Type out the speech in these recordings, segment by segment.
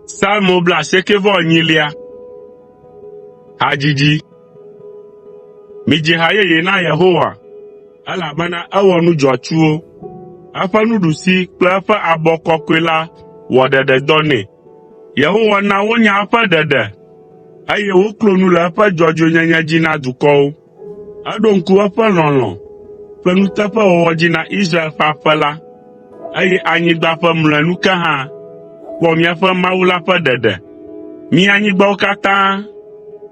Psalmo 89. Hadzidzi. Midzi ha yeye na Yehowa, elabena ewɔ nu dzɔatsuwo. Eƒe nuɖusi kple eƒe abɔ kɔkɔe la wɔ ɖeɖedɔ nɛ. Yehowa na wonya eƒe ɖeɖe, eye woklo nu le eƒe dzɔdzɔenyenye dzi na dukɔwo. Eɖo ŋku eƒe lɔlɔ̃ kple nuteƒewɔwɔ dzi na Israel ƒe aƒe la, eye anyigba ƒe mlɔenu ke hã kpɔ míaƒe Mawu la ƒe ɖeɖe. Mi anyigbawo katã,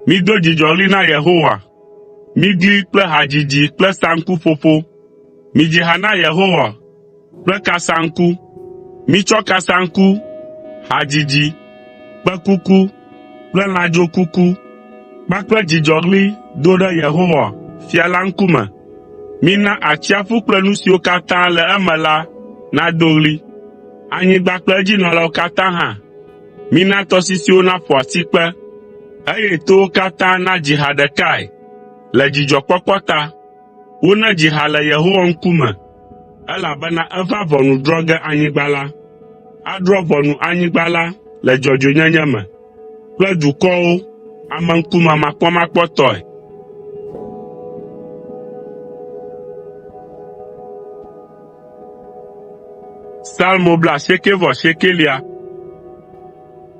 mido dzidzɔɣli na Yehowa. Migli kple hadzidzi kple saŋkuƒoƒo. Midzi ha na Yehowa kple kasaŋku. Mitsɔ kasaŋku, hadzidzi, kpẽkuku kple lãdzokuku kpakple dzidzɔɣli do ɖe Yehowa, fia la ŋkume. Mina atsiaƒu kple nu siwo katã le eme la nado ɣli. Anyigba kple edzinɔlawo katã hã. Mina tɔsisiwo naƒo asikpe, eye towo katã nadzi ha ɖekae le dzidzɔkpɔkpɔ ta. Wonedzi ha le Yehowa ŋkume, elabena eva ʋɔnu drɔ̃ ge anyigba la. Adrɔ̃ ʋɔnu anyigba la le dzɔdzɔenyenye me kple dukɔwo ameŋkume makpɔmakpɔtɔe. Psalmo 99.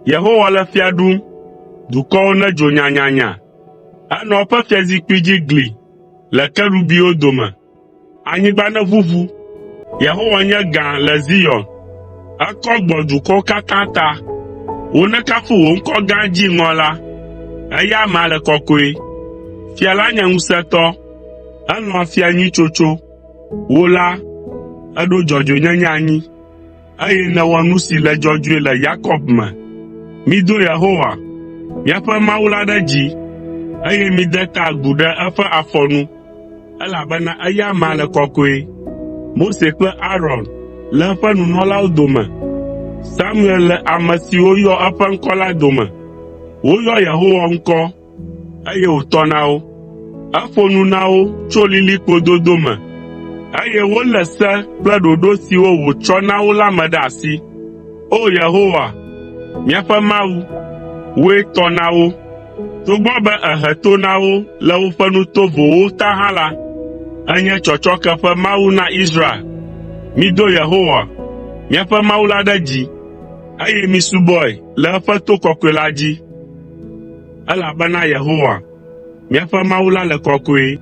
Yehowa le fia ɖum, dukɔwo nedzo nyanyanya. Enɔ eƒe fiazikpui dzi gli le kerubiwo dome. Anyigba neʋuʋu. Yehowa nye gã le Zion. Ekɔ gbɔ dukɔwo katã ta. Wonekafu wò ŋkɔ gã dziŋɔ la. Eya amea le kɔkɔe. Fia la nye ŋusẽtɔ. Elɔ̃a fia nyui tsotso. Wò la, eɖo dzɔdzɔenyenye anyi, eye nèwɔ nu si le dzɔdzɔe le Yakob me. Mido Yehowa, míaƒe Mawu la ɖe dzi, eye mide ta agu ɖe eƒe afɔ nu, elabena eya amea le kɔkɔe. Mose kple Aron le eƒe nunɔlawo dome. Samuel le ame siwo yɔ eƒe ŋkɔ la dome. Woyɔ Yehowa ŋkɔ, eye wòtɔ na wo. Eƒo nu na wo tso lilikpo dodo me, eye wolé se kple ɖoɖo siwo wòtsɔ na wo la me ɖe asi. O Yehowa, míaƒe Mawu, wòe tɔ na wo. Togbɔ be èhe to na wo le woƒe nu tovowo ta hã la, enye tsɔtsɔke ƒe Mawu na Israel. Mido Yehowa, míaƒe Mawu la ɖe dzi, eye misubɔe le eƒe to kɔkɔe la dzi. Elabena Yehowa, míaƒe Mawu la le kɔkɔe.